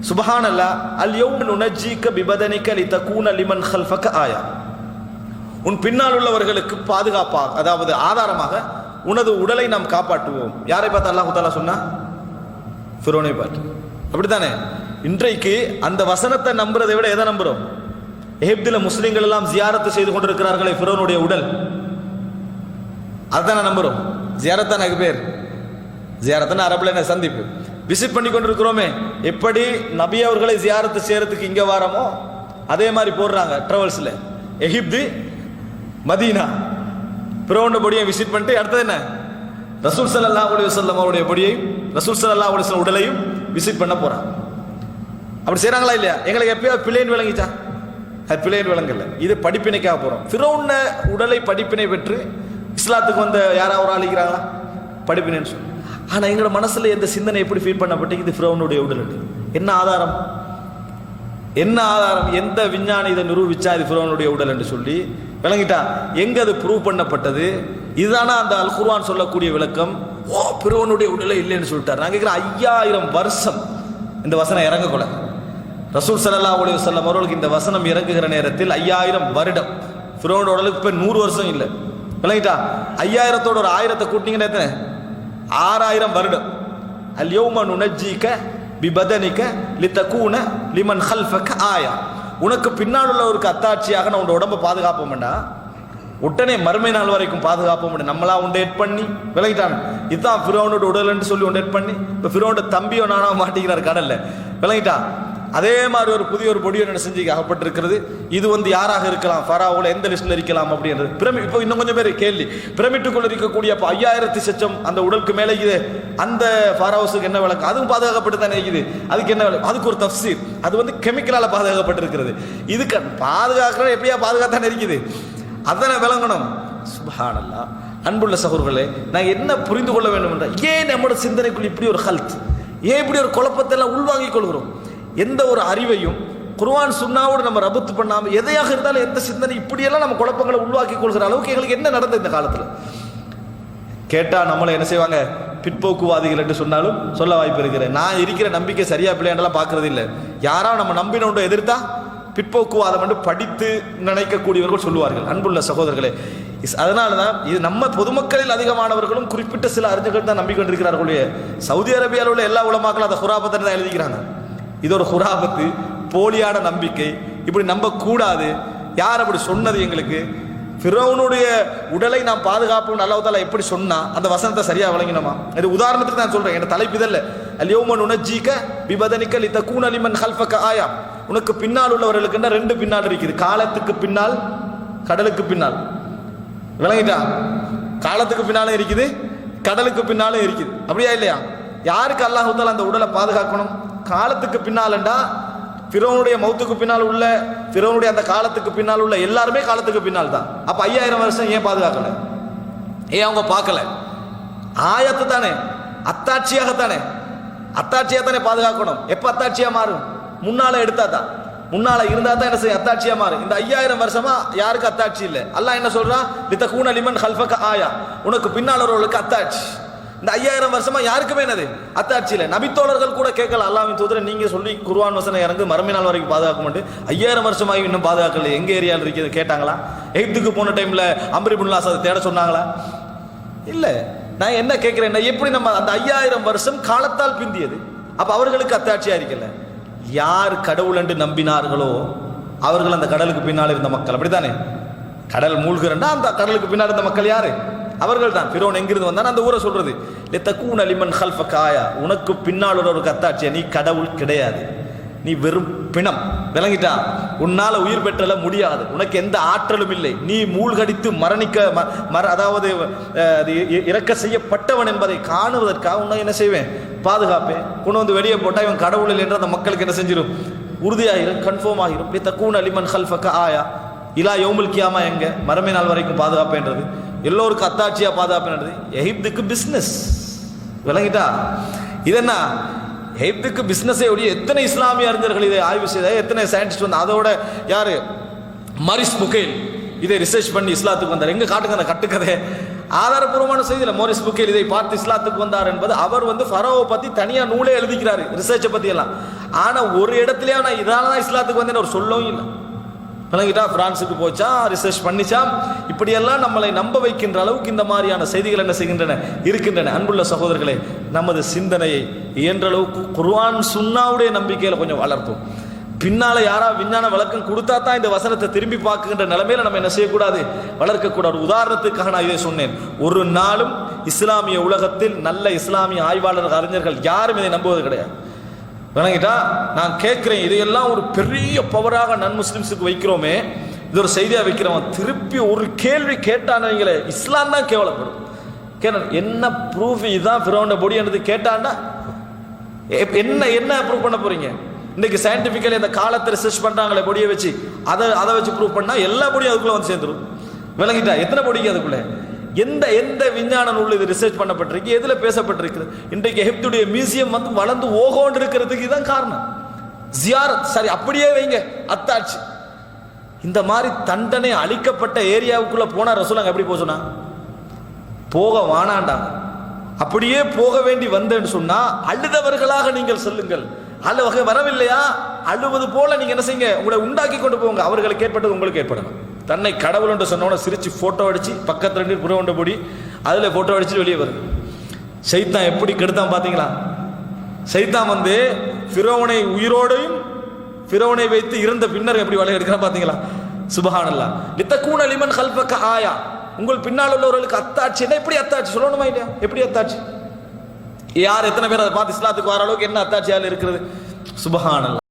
சுப்ஹானல்லாஹ், அல் யௌம நுனஜ்ஜீக பிபதனிக லிதகூன லிமன் கல்ஃபக ஆயா. உன் பின்னால் உள்ளவர்களுக்கு பாதுகாப்பாக, அதாவது ஆதாரமாக உனது உடலை நாம் காப்பாற்றுவோம். யாரை பார்த்து அல்லாஹ் தஆலா சொன்னா? ஃபிரௌனை பார்த்து. அப்படித்தானே? இன்றைக்கு அந்த வசனத்தை நம்புறதை விட எதை நம்புறோம்? எகிப்தில் முஸ்லிம்கள் எல்லாம் ஜியாரத்து செய்து கொண்டிருக்கிறார்களே ஃபிரௌனுடைய உடல், அதுதான் நம்புறோம். ஜியாரத்தான் எனக்கு பேர், ஜியாரத்தான் அரபுல என்ன சந்திப்பு, விசிட் பண்ணி கொண்டிருக்கிறோமே. எப்படி நபி அவர்களை ஜியாரத்து செய்யறதுக்கு இங்க வாரமோ அதே மாதிரி போடுறாங்க டிராவல்ஸ்ல. எகிப்து, மதீனா, ஃபிரௌன் பொடியை விசிட் பண்ணிட்டு அடுத்தது என்ன, ரசூல் ஸல்லல்லாஹு அலைஹி வஸல்லம் அவருடைய பொடியை, ரசூல் ஸல்லல்லாஹு அலைஹி வஸல்லம் உடலையும் விசிட் பண்ண போறாங்க. அப்படி செய்றாங்களா இல்லையா? எங்களுக்கு எப்பயாவது பிளேன் விளங்கிச்சா? அது பிளேன் விளங்கல. இது படிப்பினைக்காக போறோம். ஃபிரௌன் உடலை படிப்பினை பெற்று இஸ்லாத்துக்கு வந்த யாராவது ஒரு ஆளிக்கிறாங்களா? படிப்பினைன்னு சொல்லி. ஆனா எங்களோட மனசுல எந்த சிந்தனை எப்படி ஃபீல் பண்ணப்பட்டு இது ஃபிரௌனுடைய உடல்? என்ன ஆதாரம்? என்ன ஆதாரம்? எந்த விஞ்ஞானி இதை நிரூபிச்சா இது ஃபிரௌனுடைய உடல் என்று சொல்லி விளங்கிட்டா? எங்க அது ப்ரூவ் பண்ணப்பட்டது? இதுதானா அந்த அல் குர்ஆன் சொல்லக்கூடிய விளக்கம்? ஓ, ஃபிரௌனுடைய உடலே இல்லைன்னு சொல்லிட்டார். நான் கேட்கிறேன், 5000 வருஷம் இந்த வசனம் இறங்கக்கூட. ரசூல் ஸல்லல்லாஹு அலைஹி வஸல்லம் அவர்களுக்கு இந்த வசனம் இறங்குகிற நேரத்தில் 5000 வருடம். ஃபிரௌனோட உடலுக்கு இப்போ 100 வருஷம் இல்லை. விளங்கிட்டா? 5000தோட ஒரு 1000 கூட்டினீங்கன்னா எத்தனை? 6000 வருடம். அல் யௌம நுனஜ்ஜீக பிபதனிக லிதகூன லிமன் கல்ஃபக ஆயா. உனக்கு பின்னால் உள்ளவருக்கு அத்தாட்சியாக நான் உன் உடம்பை பாதுகாப்போம்டா, உடனே மறுமை நாள் வரைக்கும் பாதுகாப்போம். நம்மளா உண்டேட் பண்ணி விளங்கிட்டான். இதுதான் ஃபிரௌனோட உடல்ன்னு சொல்லி உண்டேட் பண்ணி இப்போ ஃபிரௌனோட தம்பியோ நானா மாட்டிக்கிறார் கடல்ல. விளங்கிட்டா? அதே மாதிரி ஒரு புதிய ஒரு பொடியோ என்ன செஞ்சு அகப்பட்டிருக்கிறது. இது யாராக இருக்கலாம்? ஃபராவோல எந்த லிஸ்ட்ல இருக்கலாம் அப்படின்றது. இப்போ இன்னும் கொஞ்சம் பேர் கேள்வி, பிரமிட்டுக்குள்ள இருக்கக்கூடிய 5000 சச்சம் அந்த உடலுக்கு மேலே இருக்குது, அந்த ஃபாராவுஸுக்கு என்ன விளக்கம்? அதுவும் பாதுகாக்கப்பட்டு தானே இருக்குது. அதுக்கு என்ன விளக்கம்? அதுக்கு ஒரு தஃப்சீர். அது கெமிக்கலால பாதுகாக்கப்பட்டிருக்கிறது. இதுக்கு பாதுகாக்கிற எப்படியா பாதுகாத்தானே இருக்குது, அதனை விளங்கணும். சுப்ஹானல்லாஹ். அன்புள்ள சகோதரர்களே, நான் என்ன புரிந்து கொள்ள வேண்டும் என்றால், ஏன் நம்மளோட சிந்தனைக்குள் இப்படி ஒரு ஹல்த், ஏன் இப்படி ஒரு குழப்பத்தை எல்லாம் உள்வாங்கிக் கொள்கிறோம்? எந்த ஒரு அறிவையும் குர்ஆன் சுன்னாவோடு நம்ம ரபத்து பண்ணாம எதையாக இருந்தாலும் எந்த சிந்தனை இப்படியெல்லாம் நம்ம குழப்பங்களை உள்வாக்கி கொள்கிற அளவுக்கு எங்களுக்கு என்ன நடந்தது இந்த காலத்துல? கேட்டா நம்மளை என்ன செய்வாங்க? பிற்போக்குவாதிகள் என்று சொன்னாலும் சொல்ல வாய்ப்பு இருக்கிறேன். நான் இருக்கிற நம்பிக்கை சரியா பிள்ளையாண்டெல்லாம் பார்க்கறது இல்லை. யாரா நம்ம நம்பினோட எதிர்த்தா பிற்போக்குவாதம் என்று படித்து நினைக்கக்கூடியவர்கள் சொல்லுவார்கள். அன்புள்ள சகோதரர்களே, அதனாலதான் இது நம்ம பொதுமக்களில் அதிகமானவர்களும் குறிப்பிட்ட சில அறிஞர்கள் தான் நம்பிக்கொண்டிருக்கிறார்கள். சவுதி அரேபியாவில் உள்ள எல்லா உலமாக்களும் அந்த குராபத்தை தான் எழுதிக்கிறாங்க. இது ஒரு குராபத்து, போலியான நம்பிக்கை, இப்படி நம்ப கூடாது. யார் அப்படி சொன்னது எங்களுக்கு? ஃபிரௌனுடைய உடலை நாம் பாதுகாப்போம் அல்லாஹ் தஆலா எப்படி சொன்னா அந்த வசனத்தை சரியா விளங்கினோமா? இது உதாரணத்துக்கு நான் சொல்றேன். என் தலைப்பு இதல்ல. அல் யௌம நுனஜ்ஜீக பிபதனிக லிதகூன லிமன் கல்ஃபக ஆயா. உனக்கு பின்னால் உள்ளவர்களுக்கு 2 பின்னால் இருக்குது. காலத்துக்கு பின்னால், கடலுக்கு பின்னால். விளங்கிட்டா? காலத்துக்கு பின்னாலும் இருக்குது, கடலுக்கு பின்னாலும் இருக்குது. அப்படியா இல்லையா? யாருக்கு அல்லாஹ் தஆலா அந்த உடலை பாதுகாக்கணும்? காலத்துக்கு பின்னாலண்டா ஃபிரௌனுடைய மௌத்துக்கு பின்னால் உள்ள, ஃபிரௌனுடைய அந்த காலத்துக்கு பின்னால் உள்ள எல்லாருமே காலத்துக்கு பின்னால் தான். அப்ப 5000 வருஷம் ஏன் பாதுகாக்கல? ஏன் அவங்க பார்க்கல? ஆயத்து தானே, அத்தாட்சியாகத்தானே, அத்தாட்சியா தானே பாதுகாக்கணும். எப்ப அத்தாட்சியா மாறும்? முன்னால எடுத்தா தான், முன்னால இருந்தா தான் என்ன செய்யும்? அத்தாட்சியா மாறும். இந்த 5000 வருஷமா யாருக்கு அத்தாட்சி இல்லை. அல்லாஹ் என்ன சொல்றான்? லிதகூன லிமன் கல்ஃபக ஆயா. உனக்கு பின்னால் உள்ளவர்களுக்கு அத்தாட்சி. இந்த 5000 வருஷமா யாருக்குமே என்னது? அத்தாட்சி இல்லை. நபித்தோழர்கள் கூட கேட்கல, அல்லாஹ்வின் தூதரை நீங்க சொல்லி குர்ஆன் வசனம் இறங்கு மறுமை நாள் வரைக்கும் பாதுகாக்க மாட்டேன், 5000 வருஷமாக இன்னும் பாதுகாக்கல, எங்க ஏரியாவில் இருக்குது கேட்டாங்களா? எகிப்துக்கு போன டைம்ல அம்ர் இப்னு ஆஸ் அதை தேட சொன்னாங்களா? இல்ல. நான் என்ன கேட்கிறேன், எப்படி நம்ம அந்த 5000 வருஷம் காலத்தால் பிந்தியது, அப்ப அவர்களுக்கு அத்தாட்சியா இருக்கல. யார் கடவுள் என்று நம்பினார்களோ அவர்கள் அந்த கடலுக்கு பின்னால் இருந்த மக்கள். அப்படித்தானே? கடல் மூழ்கிறண்டா அந்த கடலுக்கு பின்னால் இருந்த மக்கள் யாரு? அவர்கள் தான். ஃபிரௌன் எங்கிருந்து வந்தான்? அந்த ஊரை சொல்றது. லிதகூன லிமன் கல்ஃபக ஆயா. உனக்கு பின்னால் ஒரு அத்தாட்சியா, நீ கடவுள் கிடையாது, நீ வெறும் பிணம். விளங்கிட்டா? உன்னால உயிர் பெற்றல முடியாது, உனக்கு எந்த ஆற்றலும் இல்லை, நீ மூழ்கடித்து மரணிக்க அதாவது இறக்க செய்யப்பட்டவன் என்பதை காணுவதற்காக உன்னை என்ன செய்வேன்? பாதுகாப்பேன். கொண்டு வந்து வெளியே போட்டா இவன் கடவுள் இல்லை என்று அந்த மக்களுக்கு என்ன செஞ்சிடும்? உறுதியாகிரும், கன்ஃபார்ம் ஆகிரும். லிதகூன லிமன் கல்ஃபக ஆயா இலா யௌமுல் கியாமா. எங்க? மறுமை நாள் வரைக்கும் பாதுகாப்பேன்றது, எல்லோருக்கும் அத்தாட்சியா பாதுகாப்புன்றது. எகிப்துக்கு பிசினஸ். விளங்கிட்டா? இது என்ன? எகிப்துக்கு பிசினஸே ஒழிய எத்தனை இஸ்லாமிய அறிஞர்கள் இதை ஆய்வு செய்த, எத்தனை சயின்டிஸ்ட் வந்து, அதோட யாரு? மாரிஸ் புகேல் இதை ரிசர்ச் பண்ணி இஸ்லாத்துக்கு வந்தார். எங்க காட்டுங்க அந்த கட்டுக்கதை, ஆதாரபூர்வமான செய்தியில. மோரிஸ் புகேல் இதை பார்த்து இஸ்லாத்துக்கு வந்தார் என்பது. அவர் ஃபரோவை பத்தி தனியா நூலே எழுதிக்கிறாரு, ரிசர்ச்சை பத்தி எல்லாம். ஆனா ஒரு இடத்துலயே நான் இதால தான் இஸ்லாத்துக்கு வந்தேன்னு ஒரு சொல்லவும் இல்லை. விளங்கிட்டா? பிரான்ஸுக்கு போச்சா, ரிசர்ச் பண்ணிச்சா, இப்படியெல்லாம் நம்மளை நம்ப வைக்கின்ற அளவுக்கு இந்த மாதிரியான செய்திகள் என்ன செய்கின்றன, இருக்கின்றன. அன்புள்ள சகோதரர்களே, நமது சிந்தனையை இயன்ற அளவுக்கு குர்ஆன் சுன்னாவுடைய நம்பிக்கையில கொஞ்சம் வளர்ப்போம். பின்னால யாரா விஞ்ஞான விளக்கம் கொடுத்தா தான் இந்த வசனத்தை திரும்பி பார்க்குகின்ற நிலைமையில நம்ம என்ன செய்யக்கூடாது, வளர்க்கக்கூடாது. உதாரணத்துக்காக நான் இதை சொன்னேன். ஒரு நாளும் இஸ்லாமிய உலகத்தில் நல்ல இஸ்லாமிய ஆய்வாளர்கள், அறிஞர்கள் யாரும் இதை நம்புவது கிடையாது. விளங்கிட்டா? நான் கேட்கிறேன், இதையெல்லாம் ஒரு பெரிய பவராக நன் முஸ்லிம்ஸுக்கு வைக்கிறோமே, இது ஒரு செய்தியா வைக்கிறவன் திருப்பி ஒரு கேள்வி கேட்டானவங்களே இஸ்லாம் தான் கேவலப்படும். என்ன ப்ரூஃப் இதுதான் ஃபிரௌனோட பொடி என்னது கேட்டான்னா என்ன என்ன ப்ரூவ் பண்ண போறீங்க? இன்னைக்கு சயின்டிபிக்கலி இந்த காலத்தை ரிசர்ச் பண்றாங்களே பொடியை வச்சு, அதை வச்சு ப்ரூவ் பண்ணா எல்லா பொடியும் அதுக்குள்ள வந்து சேர்ந்துடும். விளங்கிட்டா? எத்தனை பொடிக்கு அதுக்குள்ள எந்த எந்த விஞ்ஞான நூல் இது ரிசர்ச் பண்ணப்பட்டிருக்கு, எதுல பேசப்பட்டிருக்கு? இன்றைக்கு எகிப்துடைய மியூசியம் வந்து வளர்ந்து ஓகோண்டு இருக்கிறதுக்கு இதுதான் காரணம். ஜியாரத் சரி அப்படியே வைங்க, அத்தாட்சி. இந்த மாதிரி தண்டனை அளிக்கப்பட்ட ஏரியாவுக்குள்ள போனா ரசூலுல்லாஹ் எப்படி போக சொன்னா? போக வானாண்டா. அப்படியே போக வேண்டி வந்தேன்னு சொன்னா அழுதவர்களாக நீங்கள் செல்லுங்கள். வகை வரவில்லையா, அழுவது போல நீங்க என்ன செய்யுங்க, உங்களை உண்டாக்கி கொண்டு போங்க. அவர்களுக்கு ஏற்பட்டது உங்களுக்கு ஏற்படணும். தன்னை கடவுள் என்று சொன்னோட சிரிச்சு போட்டோ அடிச்சு பக்கத்துல இருந்து புறவண்ட பொடி அதுல போட்டோ அடிச்சு வெளியே வருது. சைத்தான் எப்படி கெடுத்தான் பாத்தீங்களா? சைத்தான் வந்து ஃபிரௌனை உயிரோடையும் ஃபிரௌனை வைத்து இறந்த பின்னர் எப்படி வலை எடுக்கிறான் பாத்தீங்களா? சுப்ஹானல்லாஹ். லித்தகூன லிமன் கல்ஃபக ஆயா, உங்கள் பின்னால் உள்ளவர்களுக்கு அத்தாட்சி. என்ன எப்படி அத்தாட்சி சொல்லணுமா இல்லையா? எப்படி அத்தாட்சி? யார் எத்தனை பேர் அதை பார்த்து இஸ்லாத்துக்கு வர அளவுக்கு என்ன அத்தாட்சியால் இருக்கிறது? சுப்ஹானல்லாஹ்.